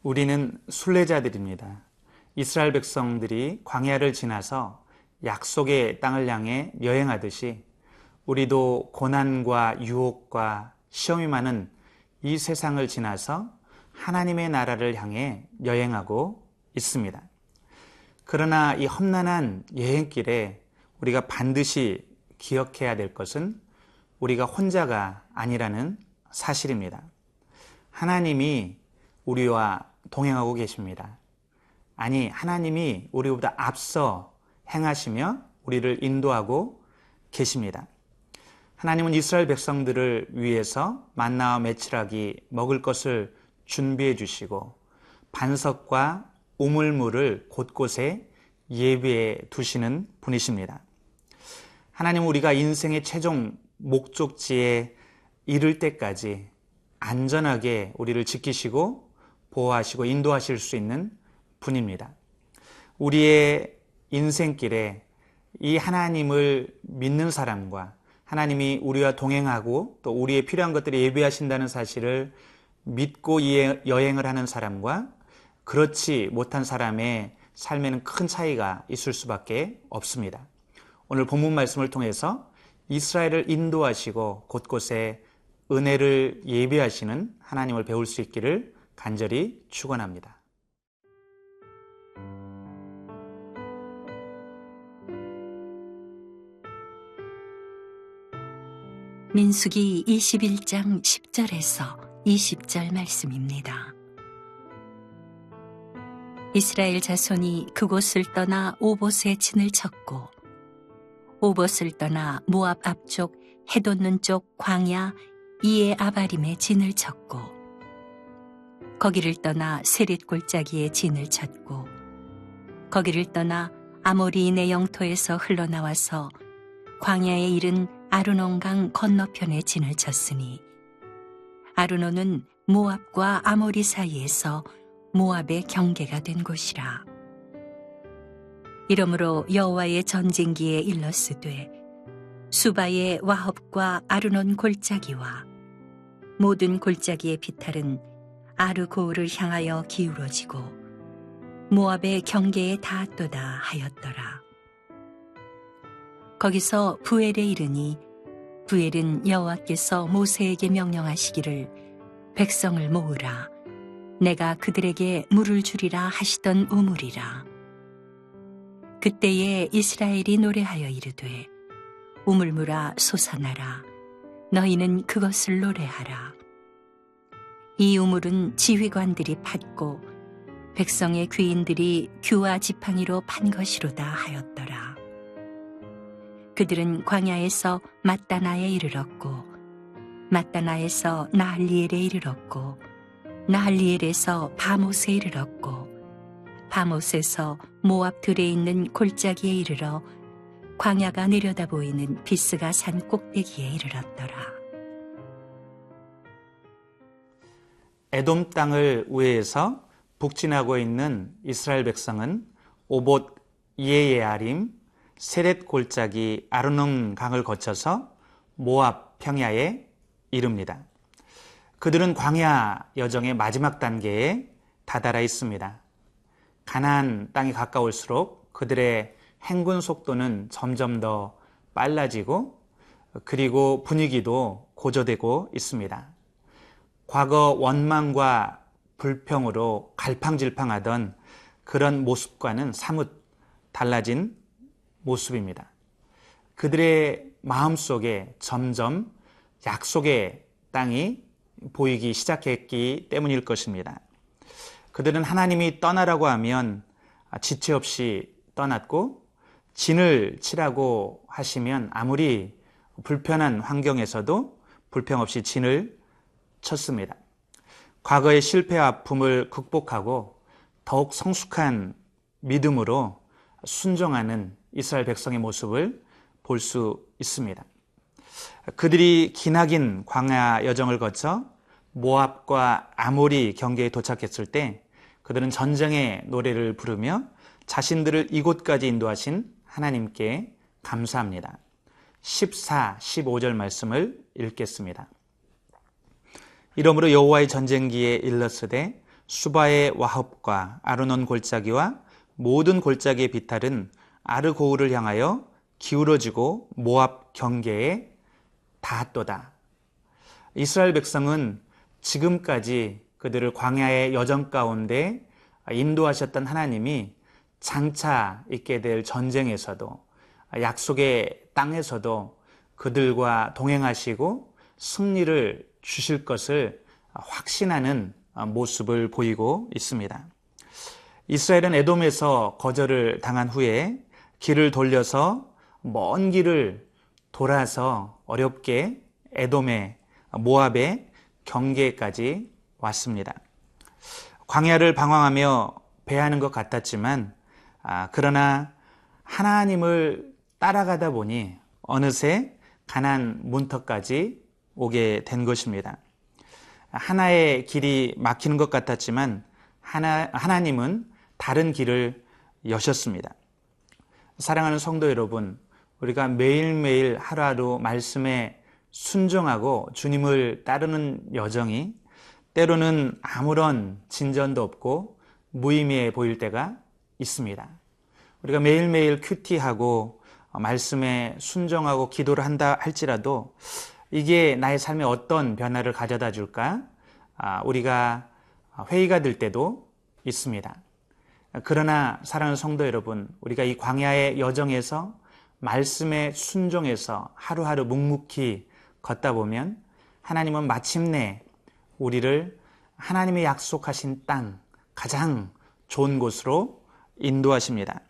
우리는 순례자들입니다. 이스라엘 백성들이 광야를 지나서 약속의 땅을 향해 여행하듯이 우리도 고난과 유혹과 시험이 많은 이 세상을 지나서 하나님의 나라를 향해 여행하고 있습니다. 그러나 이 험난한 여행길에 우리가 반드시 기억해야 될 것은 우리가 혼자가 아니라는 사실입니다. 하나님이 우리와 동행하고 계십니다. 아니, 하나님이 우리보다 앞서 행하시며 우리를 인도하고 계십니다. 하나님은 이스라엘 백성들을 위해서 만나와 메추라기 먹을 것을 준비해 주시고 반석과 우물물을 곳곳에 예비해 두시는 분이십니다. 하나님은 우리가 인생의 최종 목적지에 이를 때까지 안전하게 우리를 지키시고 보호하시고 인도하실 수 있는 분입니다. 우리의 인생길에 이 하나님을 믿는 사람과 하나님이 우리와 동행하고 또 우리의 필요한 것들을 예비하신다는 사실을 믿고 여행을 하는 사람과 그렇지 못한 사람의 삶에는 큰 차이가 있을 수밖에 없습니다. 오늘 본문 말씀을 통해서 이스라엘을 인도하시고 곳곳에 은혜를 예비하시는 하나님을 배울 수 있기를 간절히 축원합니다. 민수기 21장 10절에서 20절 말씀입니다. 이스라엘 자손이 그곳을 떠나 오봇에 진을 쳤고 오봇을 떠나 모압 앞쪽 해돋는 쪽 광야 이에 아바림에 진을 쳤고 거기를 떠나 세릿 골짜기에 진을 쳤고 거기를 떠나 아모리인의 영토에서 흘러나와서 광야에 이른 아르논강 건너편에 진을 쳤으니 아르논은 모압과 아모리 사이에서 모압의 경계가 된 곳이라. 이러므로 여호와의 전쟁기에 일렀으되 수바의 와헙과 아르논 골짜기와 모든 골짜기의 비탈은 아르고우를 향하여 기울어지고 모압의 경계에 닿았도다 하였더라. 거기서 부엘에 이르니 부엘은 여호와께서 모세에게 명령하시기를 백성을 모으라 내가 그들에게 물을 주리라 하시던 우물이라. 그때에 이스라엘이 노래하여 이르되 우물물아 솟아나라 너희는 그것을 노래하라. 이 우물은 지휘관들이 팠고 백성의 귀인들이 규와 지팡이로 판 것이로다 하였더라. 그들은 광야에서 맛다나에 이르렀고 맛다나에서 나할리엘에 이르렀고 나할리엘에서 바못에 이르렀고 바못에서 모압 들에 있는 골짜기에 이르러 광야가 내려다 보이는 비스가 산 꼭대기에 이르렀더라. 에돔 땅을 우회해서 북진하고 있는 이스라엘 백성은 오봇 이에예아림 세렛 골짜기 아르논 강을 거쳐서 모압 평야에 이릅니다. 그들은 광야 여정의 마지막 단계에 다다라 있습니다. 가나안 땅이 가까울수록 그들의 행군 속도는 점점 더 빨라지고 그리고 분위기도 고조되고 있습니다. 과거 원망과 불평으로 갈팡질팡하던 그런 모습과는 사뭇 달라진 모습입니다. 그들의 마음속에 점점 약속의 땅이 보이기 시작했기 때문일 것입니다. 그들은 하나님이 떠나라고 하면 지체 없이 떠났고 진을 치라고 하시면 아무리 불편한 환경에서도 불평 없이 진을 쳤습니다. 과거의 실패와 아픔을 극복하고 더욱 성숙한 믿음으로 순종하는 이스라엘 백성의 모습을 볼 수 있습니다. 그들이 기나긴 광야 여정을 거쳐 모압과 아모리 경계에 도착했을 때 그들은 전쟁의 노래를 부르며 자신들을 이곳까지 인도하신 하나님께 감사합니다. 14, 15절 말씀을 읽겠습니다. 이러므로 여호와의 전쟁기에 일렀으되 수바의 와합과 아르논 골짜기와 모든 골짜기의 비탈은 아르고우를 향하여 기울어지고 모압 경계에 닿았도다. 이스라엘 백성은 지금까지 그들을 광야의 여정 가운데 인도하셨던 하나님이 장차 있게 될 전쟁에서도 약속의 땅에서도 그들과 동행하시고 승리를 주실 것을 확신하는 모습을 보이고 있습니다. 이스라엘은 에돔에서 거절을 당한 후에 길을 돌려서 먼 길을 돌아서 어렵게 에돔의 모압의 경계까지 왔습니다. 광야를 방황하며 배하는 것 같았지만 그러나 하나님을 따라가다 보니 어느새 가나안 문턱까지 오게 된 것입니다. 하나의 길이 막히는 것 같았지만 하나님은 다른 길을 여셨습니다. 사랑하는 성도 여러분, 우리가 매일매일 하루하루 말씀에 순종하고 주님을 따르는 여정이 때로는 아무런 진전도 없고 무의미해 보일 때가 있습니다. 우리가 매일매일 큐티하고 말씀에 순종하고 기도를 한다 할지라도 이게 나의 삶에 어떤 변화를 가져다 줄까? 우리가 회의가 될 때도 있습니다. 그러나 사랑하는 성도 여러분, 우리가 이 광야의 여정에서 말씀에 순종해서 하루하루 묵묵히 걷다 보면 하나님은 마침내 우리를 하나님의 약속하신 땅, 가장 좋은 곳으로 인도하십니다.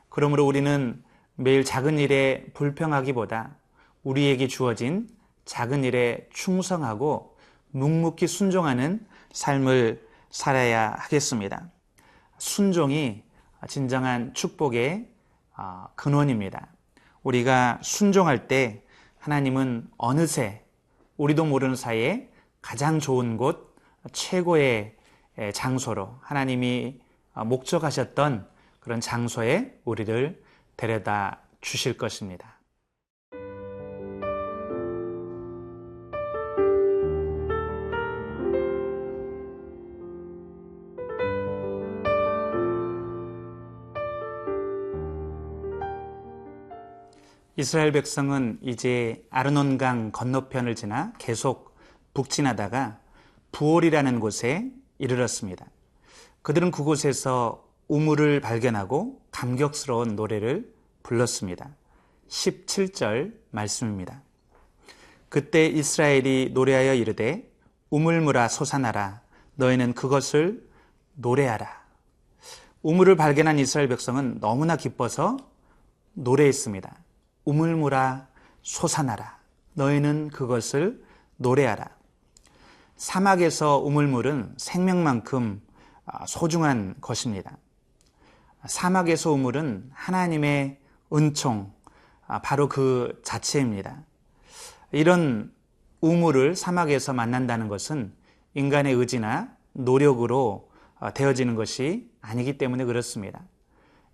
그러므로 우리는 매일 작은 일에 불평하기보다 우리에게 주어진 작은 일에 충성하고 묵묵히 순종하는 삶을 살아야 하겠습니다. 순종이 진정한 축복의 근원입니다. 우리가 순종할 때 하나님은 어느새 우리도 모르는 사이에 가장 좋은 곳, 최고의 장소로 하나님이 목적하셨던 그런 장소에 우리를 데려다 주실 것입니다. 이스라엘 백성은 이제 아르논강 건너편을 지나 계속 북진하다가 부올이라는 곳에 이르렀습니다. 그들은 그곳에서 우물을 발견하고 감격스러운 노래를 불렀습니다. 17절 말씀입니다. 그때 이스라엘이 노래하여 이르되 우물물아 솟아나라 너희는 그것을 노래하라. 우물을 발견한 이스라엘 백성은 너무나 기뻐서 노래했습니다. 우물물아 솟아나라 너희는 그것을 노래하라. 사막에서 우물물은 생명만큼 소중한 것입니다. 사막에서 우물은 하나님의 은총, 바로 그 자체입니다. 이런 우물을 사막에서 만난다는 것은 인간의 의지나 노력으로 되어지는 것이 아니기 때문에 그렇습니다.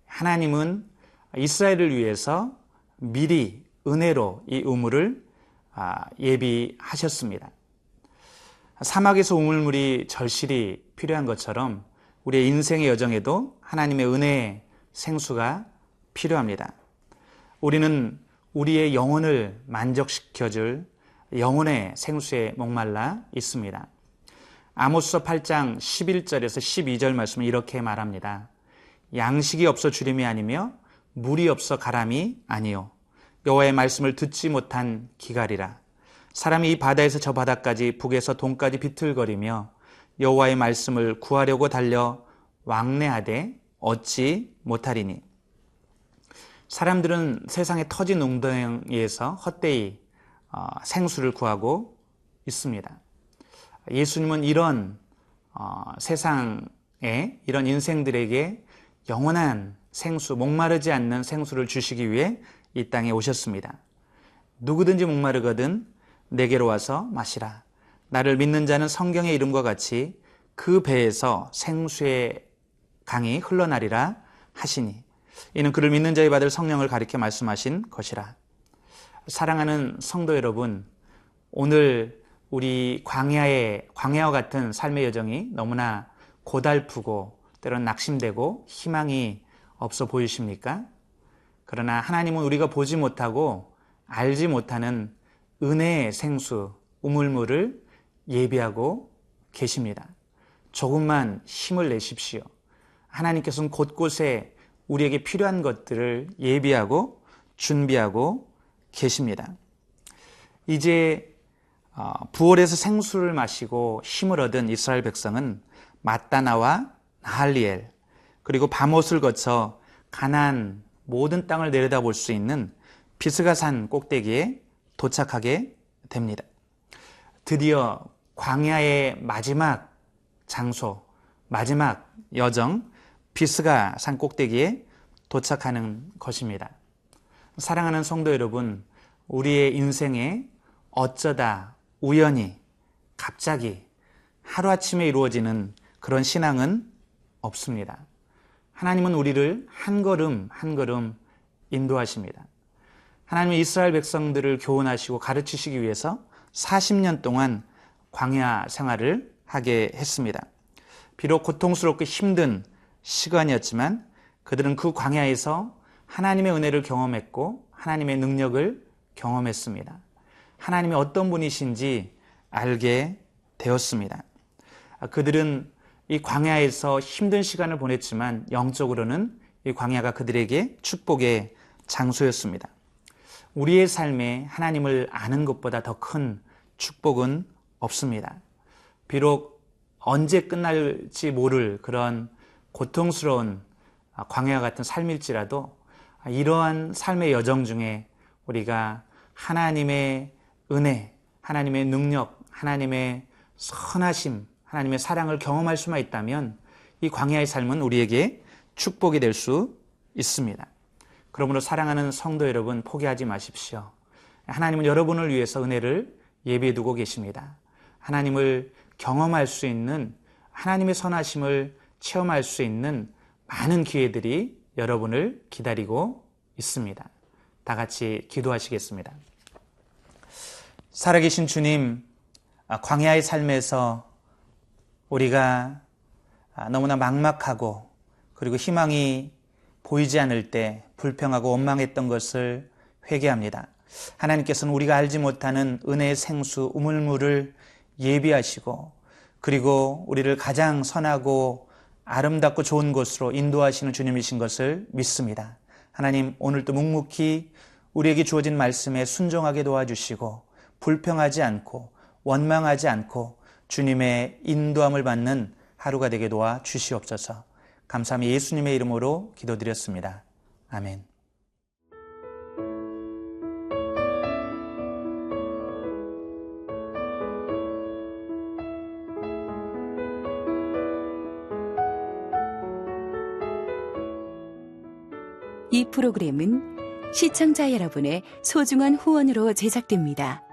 하나님은 이스라엘을 위해서 미리 은혜로 이 우물을 예비하셨습니다. 사막에서 우물물이 절실히 필요한 것처럼 우리의 인생의 여정에도 하나님의 은혜의 생수가 필요합니다. 우리는 우리의 영혼을 만족시켜줄 영혼의 생수에 목말라 있습니다. 아모스서 8장 11절에서 12절 말씀은 이렇게 말합니다. 양식이 없어 주림이 아니며 물이 없어 가람이 아니요 여호와의 말씀을 듣지 못한 기갈이라. 사람이 이 바다에서 저 바다까지 북에서 동까지 비틀거리며 여호와의 말씀을 구하려고 달려 왕래하되 얻지 못하리니. 사람들은 세상의 터진 웅덩이에서 헛되이 생수를 구하고 있습니다. 예수님은 이런 세상에 이런 인생들에게 영원한 생수, 목마르지 않는 생수를 주시기 위해 이 땅에 오셨습니다. 누구든지 목마르거든 내게로 와서 마시라. 나를 믿는 자는 성경의 이름과 같이 그 배에서 생수의 강이 흘러나리라 하시니 이는 그를 믿는 자의 받을 성령을 가리켜 말씀하신 것이라. 사랑하는 성도 여러분, 오늘 우리 광야와 같은 삶의 여정이 너무나 고달프고 때로는 낙심되고 희망이 없어 보이십니까? 그러나 하나님은 우리가 보지 못하고 알지 못하는 은혜의 생수, 우물물을 예비하고 계십니다. 조금만 힘을 내십시오. 하나님께서는 곳곳에 우리에게 필요한 것들을 예비하고 준비하고 계십니다. 이제 부올에서 생수를 마시고 힘을 얻은 이스라엘 백성은 맛다나와 나할리엘 그리고 바못을 거쳐 가나안 모든 땅을 내려다볼 수 있는 비스가산 꼭대기에 도착하게 됩니다. 드디어 광야의 마지막 장소, 마지막 여정 비스가산 꼭대기에 도착하는 것입니다. 사랑하는 성도 여러분, 우리의 인생에 어쩌다 우연히 갑자기 하루아침에 이루어지는 그런 신앙은 없습니다. 하나님은 우리를 한 걸음 한 걸음 인도하십니다. 하나님은 이스라엘 백성들을 교훈하시고 가르치시기 위해서 40년 동안 광야 생활을 하게 했습니다. 비록 고통스럽고 힘든 시간이었지만 그들은 그 광야에서 하나님의 은혜를 경험했고 하나님의 능력을 경험했습니다. 하나님이 어떤 분이신지 알게 되었습니다. 그들은 이 광야에서 힘든 시간을 보냈지만 영적으로는 이 광야가 그들에게 축복의 장소였습니다. 우리의 삶에 하나님을 아는 것보다 더 큰 축복은 없습니다. 비록 언제 끝날지 모를 그런 고통스러운 광야와 같은 삶일지라도 이러한 삶의 여정 중에 우리가 하나님의 은혜, 하나님의 능력, 하나님의 선하심, 하나님의 사랑을 경험할 수만 있다면 이 광야의 삶은 우리에게 축복이 될 수 있습니다. 그러므로 사랑하는 성도 여러분, 포기하지 마십시오. 하나님은 여러분을 위해서 은혜를 예비해 두고 계십니다. 하나님을 경험할 수 있는, 하나님의 선하심을 체험할 수 있는 많은 기회들이 여러분을 기다리고 있습니다. 다 같이 기도하시겠습니다. 살아계신 주님, 광야의 삶에서 우리가 너무나 막막하고 그리고 희망이 보이지 않을 때 불평하고 원망했던 것을 회개합니다. 하나님께서는 우리가 알지 못하는 은혜의 생수, 우물물을 예비하시고 그리고 우리를 가장 선하고 아름답고 좋은 곳으로 인도하시는 주님이신 것을 믿습니다. 하나님, 오늘도 묵묵히 우리에게 주어진 말씀에 순종하게 도와주시고 불평하지 않고 원망하지 않고 주님의 인도함을 받는 하루가 되게 도와 주시옵소서. 감사함이 예수님의 이름으로 기도드렸습니다. 아멘. 이 프로그램은 시청자 여러분의 소중한 후원으로 제작됩니다.